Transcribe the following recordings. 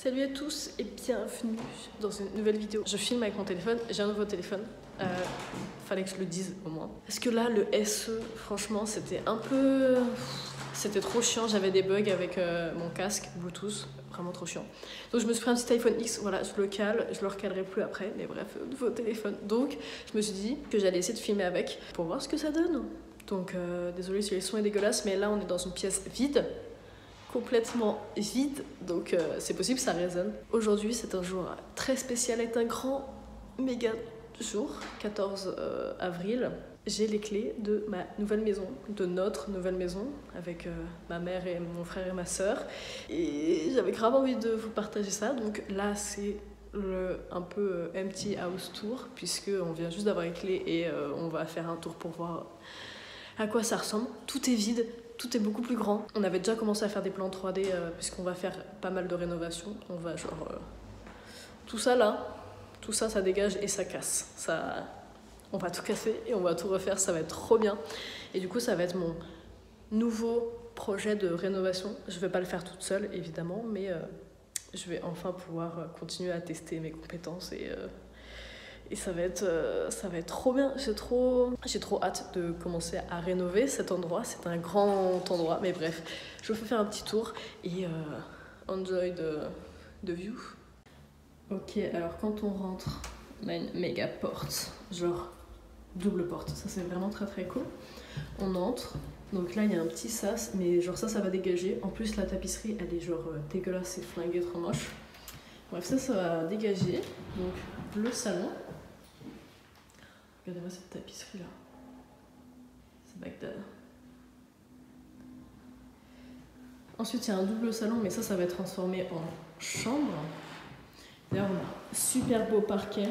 Salut à tous et bienvenue dans une nouvelle vidéo. Je filme avec mon téléphone, j'ai un nouveau téléphone. Fallait que je le dise au moins. Parce que là, le SE, franchement, c'était un peu... C'était trop chiant, j'avais des bugs avec mon casque Bluetooth, vraiment trop chiant. Donc je me suis pris un petit iPhone X, voilà, je le cale, je le recalerai plus après, mais bref, nouveau téléphone. Donc je me suis dit que j'allais essayer de filmer avec pour voir ce que ça donne. Donc désolé si le son est dégueulasse, mais là on est dans une pièce vide. Complètement vide, donc c'est possible ça résonne. Aujourd'hui c'est un jour très spécial, est un grand méga jour, 14 avril. J'ai les clés de ma nouvelle maison, de notre nouvelle maison, avec ma mère et mon frère et ma soeur. Et j'avais grave envie de vous partager ça, donc là c'est un peu empty house tour, puisqu'on vient juste d'avoir les clés et on va faire un tour pour voir à quoi ça ressemble. Tout est vide. Tout est beaucoup plus grand. On avait déjà commencé à faire des plans 3D puisqu'on va faire pas mal de rénovations. On va genre... tout ça là, tout ça, ça dégage et ça casse. On va tout casser et on va tout refaire, ça va être trop bien. Et du coup, ça va être mon nouveau projet de rénovation. Je vais pas le faire toute seule, évidemment, mais je vais enfin pouvoir continuer à tester mes compétences et ça va être trop bien. J'ai trop hâte de commencer à rénover cet endroit. C'est un grand endroit, mais bref, je vous fais faire un petit tour et enjoy the view. Ok, alors quand on rentre, on a une méga porte, genre double porte. Ça c'est vraiment très très cool. On entre, donc là il y a un petit sas, mais genre ça va dégager. En plus la tapisserie elle est genre dégueulasse, c'est flingué, trop moche. Bref, ça va dégager. Donc le salon. Regardez-moi cette tapisserie là. C'est Bagdad. Ensuite, il y a un double salon, mais ça va être transformé en chambre. D'ailleurs, on a un super beau parquet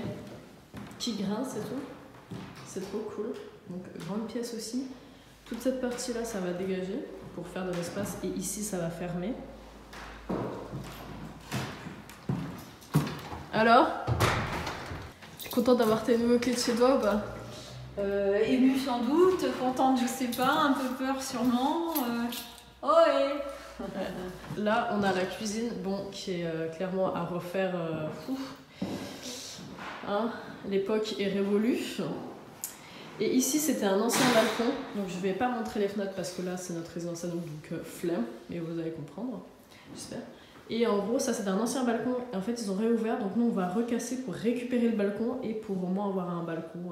qui grince et tout. C'est trop cool. Donc, grande pièce aussi. Toute cette partie-là, ça va dégager pour faire de l'espace. Et ici, ça va fermer. Alors ? Contente d'avoir tes nouveaux clés de chez toi ou pas? Émue sans doute, contente je sais pas, un peu peur sûrement. Ouais. Là on a la cuisine, bon, qui est clairement à refaire. Hein, l'époque est révolue. Et ici c'était un ancien balcon, donc je vais pas montrer les fenêtres parce que là c'est notre résidence à nous, donc flemme, mais vous allez comprendre, j'espère. Et en gros, ça c'est un ancien balcon. En fait, ils ont réouvert. Donc nous, on va recasser pour récupérer le balcon et pour au moins avoir un balcon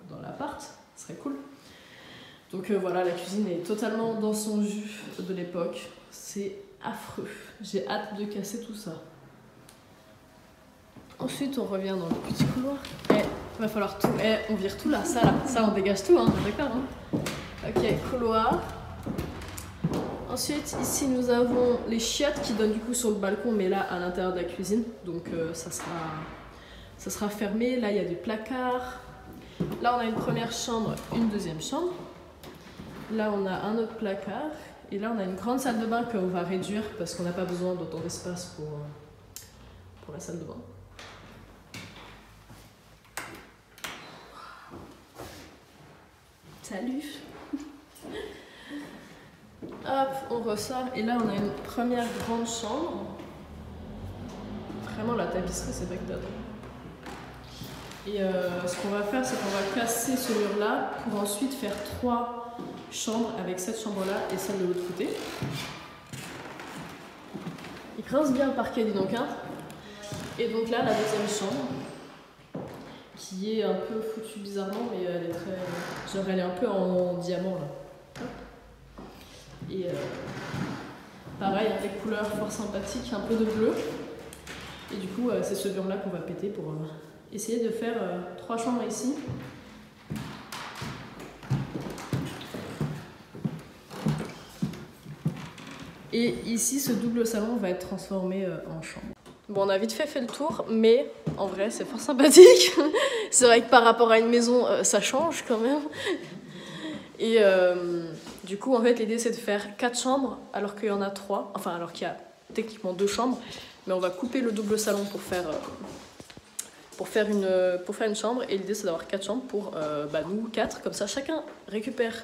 dans l'appart. Ce serait cool. Donc voilà, la cuisine est totalement dans son jus de l'époque. C'est affreux. J'ai hâte de casser tout ça. Ensuite, on revient dans le petit couloir. Va falloir tout... on vire tout là. Ça, on dégage tout, hein. D'accord, hein. Ok, couloir. Ensuite, ici, nous avons les chiottes qui donnent du coup sur le balcon, mais là, à l'intérieur de la cuisine. Donc, ça sera fermé. Là, il y a des placards. Là, on a une première chambre, une deuxième chambre. Là, on a un autre placard. Et là, on a une grande salle de bain qu'on va réduire parce qu'on n'a pas besoin d'autant d'espace pour la salle de bain. Salut! Hop, on ressort et là on a une première grande chambre. Vraiment la tapisserie c'est Bagdad. Et ce qu'on va faire c'est qu'on va casser ce mur là pour ensuite faire 3 chambres avec cette chambre là et celle de l'autre côté. Il grince bien le parquet dis donc hein. Et donc là la deuxième chambre qui est un peu foutue bizarrement mais elle est très... genre elle est un peu en diamant là. Et pareil, avec des couleurs fort sympathiques, un peu de bleu. Et du coup, c'est ce mur-là qu'on va péter pour essayer de faire 3 chambres ici. Et ici, ce double salon va être transformé en chambre. Bon, on a vite fait le tour, mais en vrai, c'est fort sympathique. C'est vrai que par rapport à une maison, ça change quand même. Et du coup, en fait, l'idée c'est de faire 4 chambres alors qu'il y en a 3. Enfin, alors qu'il y a techniquement 2 chambres. Mais on va couper le double salon pour faire une chambre. Et l'idée c'est d'avoir 4 chambres pour nous 4. Comme ça, chacun récupère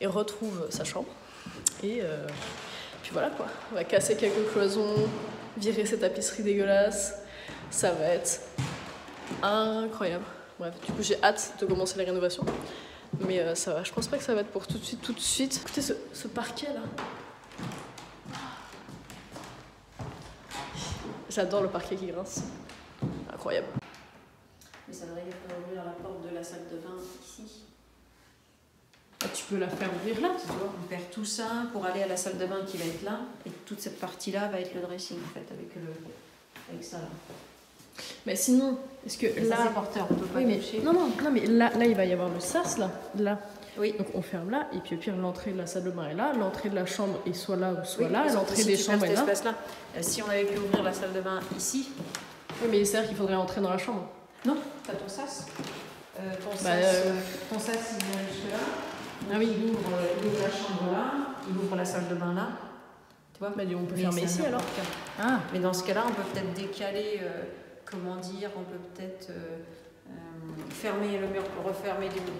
et retrouve sa chambre. Et Puis voilà quoi, on va casser quelques cloisons, virer cette tapisserie dégueulasse. Ça va être incroyable. Bref, du coup j'ai hâte de commencer la rénovation. Mais ça va, je pense pas que ça va être pour tout de suite, tout de suite. Écoutez ce parquet là. J'adore le parquet qui grince. Incroyable. Mais ça veut dire qu'on va ouvrir la porte de la salle de bain ici. Ah, tu peux la faire ouvrir là, Tu vois, on perd tout ça pour aller à la salle de bain qui va être là. Et toute cette partie-là va être le dressing en fait, avec ça là. Mais sinon, est-ce que là, c'est porteur, on peut pas toucher. Non, mais là, il va y avoir le sas là. Oui. Donc on ferme là, et puis au pire, l'entrée de la salle de bain est là, l'entrée de la chambre est soit là ou soit là, l'entrée des chambres est là. Si on avait pu ouvrir la salle de bain ici. Oui, mais c'est-à-dire qu'il faudrait entrer dans la chambre. Non, t'as ton sas. Ton sas, il vient jusque-là. Ah oui. Il ouvre la chambre là, il ouvre la salle de bain là. Tu vois, on peut fermer ici alors. Ah. Mais dans ce cas-là, on peut peut-être décaler, on peut peut-être fermer le mur, refermer les murs.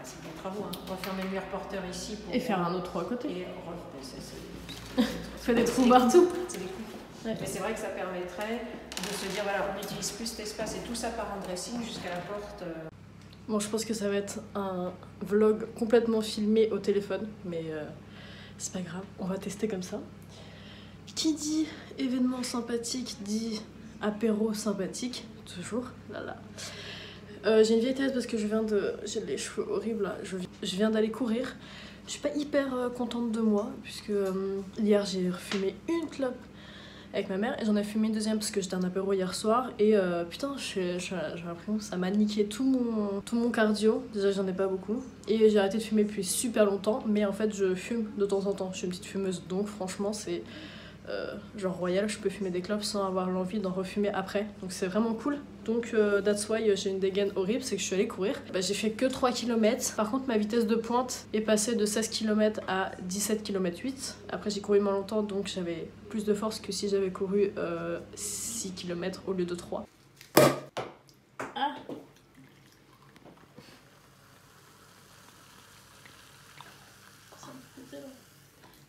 C'est des travaux, hein. Refermer le mur porteur ici. Et faire un autre trou à côté. Et fait des trous partout. C'est des coups. Ouais. Mais c'est vrai que ça permettrait de se dire, voilà, on n'utilise plus cet espace et tout ça part en dressing jusqu'à la porte. Bon, je pense que ça va être un vlog complètement filmé au téléphone, mais c'est pas grave, on va tester comme ça. Qui dit événement sympathique dit apéro sympathique, toujours, là là. J'ai une vieille tête parce que j'ai les cheveux horribles là, je viens d'aller courir. Je suis pas hyper contente de moi, puisque hier j'ai refumé une clope avec ma mère et j'en ai fumé une deuxième parce que j'étais un apéro hier soir et putain j'ai l'impression que ça m'a niqué tout mon cardio. Déjà j'en ai pas beaucoup et j'ai arrêté de fumer depuis super longtemps, mais en fait je fume de temps en temps, je suis une petite fumeuse, donc franchement c'est genre royal, je peux fumer des clopes sans avoir l'envie d'en refumer après, donc c'est vraiment cool. Donc that's why j'ai une dégaine horrible, c'est que je suis allée courir. J'ai fait que 3 km, par contre ma vitesse de pointe est passée de 16 km à 17 km 8. Après j'ai couru moins longtemps, donc j'avais plus de force que si j'avais couru 6 km au lieu de 3. Ah.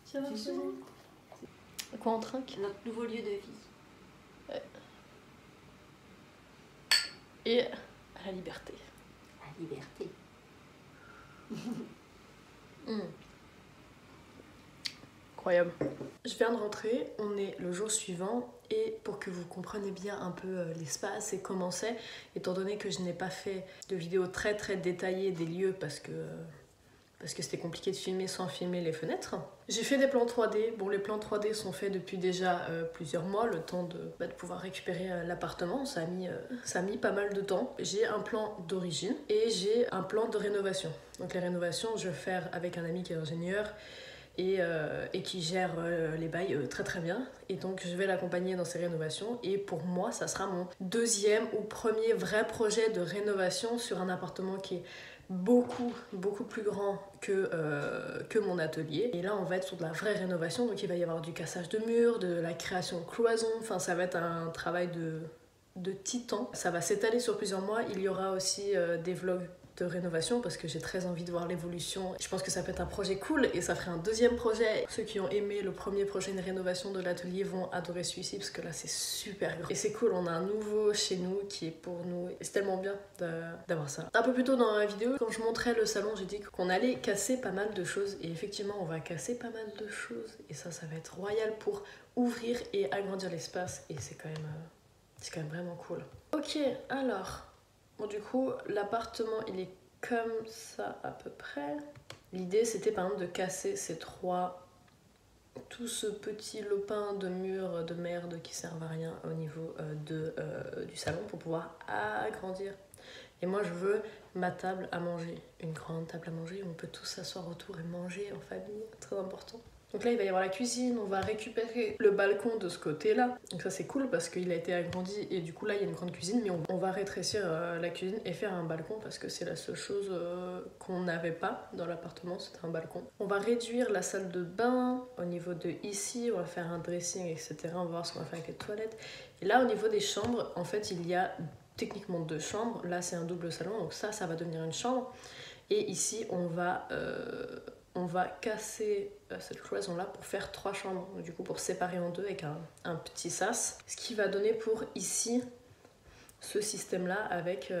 Ça va, c'est bon. Quoi, on trinque? Notre nouveau lieu de vie. Ouais. Et à la liberté. La liberté. Incroyable. Je viens de rentrer, on est le jour suivant et pour que vous compreniez bien un peu l'espace et comment c'est, étant donné que je n'ai pas fait de vidéo très détaillée des lieux parce que c'était compliqué de filmer sans filmer les fenêtres. J'ai fait des plans 3D. Bon, les plans 3D sont faits depuis déjà plusieurs mois, le temps de pouvoir récupérer l'appartement. Ça a mis pas mal de temps. J'ai un plan d'origine et j'ai un plan de rénovation. Donc les rénovations, je vais faire avec un ami qui est ingénieur et qui gère les bails très bien. Et donc je vais l'accompagner dans ses rénovations. Et pour moi, ça sera mon deuxième ou premier vrai projet de rénovation sur un appartement qui est beaucoup plus grand que mon atelier. Et là on va être sur de la vraie rénovation, donc il va y avoir du cassage de murs, de la création de cloisons, enfin ça va être un travail de titan. Ça va s'étaler sur plusieurs mois. Il y aura aussi des vlogs de rénovation parce que j'ai très envie de voir l'évolution. Je pense que ça peut être un projet cool et ça ferait un deuxième projet. Ceux qui ont aimé le premier projet de rénovation de l'atelier vont adorer celui-ci parce que là c'est super grand. Et c'est cool, on a un nouveau chez nous qui est pour nous. Et c'est tellement bien d'avoir ça. Un peu plus tôt dans la vidéo, quand je montrais le salon, j'ai dit qu'on allait casser pas mal de choses. Et effectivement, on va casser pas mal de choses. Et ça va être royal pour ouvrir et agrandir l'espace. Et c'est quand même vraiment cool. Ok, alors... Bon, du coup, l'appartement, il est comme ça à peu près. L'idée, c'était par exemple de casser tout ce petit lopin de murs de merde qui servent à rien au niveau du salon pour pouvoir agrandir. Et moi, je veux ma table à manger, une grande table à manger où on peut tous s'asseoir autour et manger en famille, très important. Donc là il va y avoir la cuisine, on va récupérer le balcon de ce côté-là. Donc ça c'est cool parce qu'il a été agrandi et du coup là il y a une grande cuisine, mais on va rétrécir la cuisine et faire un balcon parce que c'est la seule chose qu'on n'avait pas dans l'appartement, c'était un balcon. On va réduire la salle de bain au niveau de ici, on va faire un dressing, etc. On va voir ce qu'on va faire avec les toilettes. Et là au niveau des chambres, en fait il y a techniquement 2 chambres. Là c'est un double salon, donc ça va devenir une chambre. Et ici on va on va casser cette cloison là pour faire 3 chambres, du coup pour séparer en deux avec un petit sas, ce qui va donner pour ici ce système là avec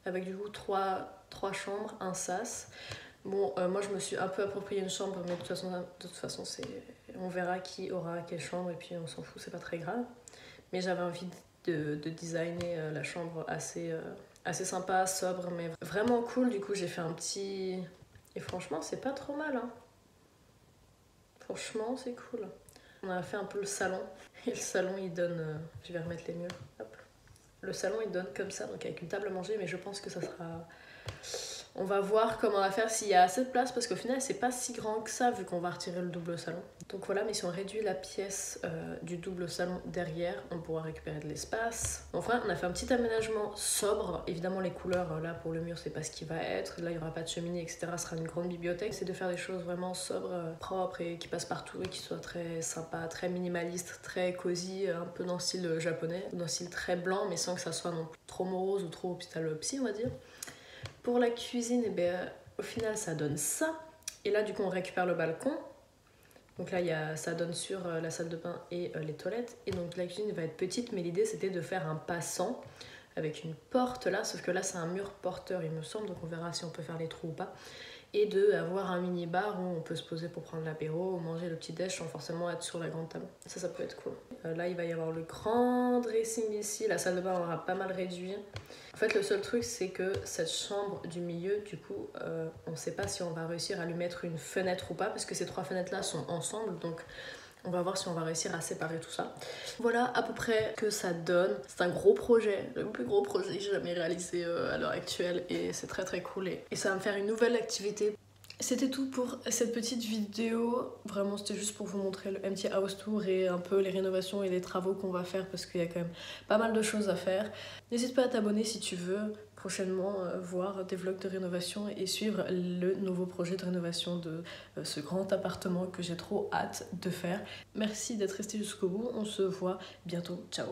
du coup 3 chambres, un sas. Bon, moi je me suis un peu approprié une chambre, mais de toute façon on verra qui aura quelle chambre et puis on s'en fout, c'est pas très grave. Mais j'avais envie de designer la chambre assez sympa, sobre, mais vraiment cool. Du coup j'ai fait un petit... Et franchement c'est pas trop mal, hein. Franchement c'est cool. On a fait un peu le salon, et le salon il donne... je vais remettre les murs, hop. Le salon il donne comme ça, donc avec une table à manger, mais je pense que ça sera... On va voir comment on va faire, s'il y a assez de place, parce qu'au final c'est pas si grand que ça vu qu'on va retirer le double salon. Donc voilà, mais si on réduit la pièce du double salon derrière, on pourra récupérer de l'espace. Enfin, on a fait un petit aménagement sobre. Évidemment les couleurs là pour le mur c'est pas ce qui va être. Là il y aura pas de cheminée, etc. Ce sera une grande bibliothèque. C'est de faire des choses vraiment sobres, propres et qui passent partout et qui soient très sympas, très minimalistes, très cosy, un peu dans le style japonais, dans le style très blanc mais sans que ça soit non plus trop morose ou trop hôpital psy on va dire. Pour la cuisine, eh bien, au final ça donne ça. Et là du coup on récupère le balcon. Donc là ça donne sur la salle de bain et les toilettes. Et donc la cuisine va être petite, mais l'idée c'était de faire un passant avec une porte là. Sauf que là c'est un mur porteur il me semble, donc on verra si on peut faire les trous ou pas. Et d'avoir un mini bar où on peut se poser pour prendre l'apéro ou manger le petit déj sans forcément être sur la grande table. Ça peut être cool. Là il va y avoir le grand dressing ici. La salle de bain on aura pas mal réduit. En fait le seul truc c'est que cette chambre du milieu du coup on sait pas si on va réussir à lui mettre une fenêtre ou pas, parce que ces 3 fenêtres là sont ensemble, donc on va voir si on va réussir à séparer tout ça. Voilà à peu près que ça donne. C'est un gros projet, le plus gros projet que j'ai jamais réalisé à l'heure actuelle, et c'est très très cool et ça va me faire une nouvelle activité. C'était tout pour cette petite vidéo. Vraiment c'était juste pour vous montrer le Empty House Tour et un peu les rénovations et les travaux qu'on va faire, parce qu'il y a quand même pas mal de choses à faire. N'hésite pas à t'abonner si tu veux prochainement voir des vlogs de rénovation et suivre le nouveau projet de rénovation de ce grand appartement que j'ai trop hâte de faire. Merci d'être resté jusqu'au bout, on se voit bientôt, ciao.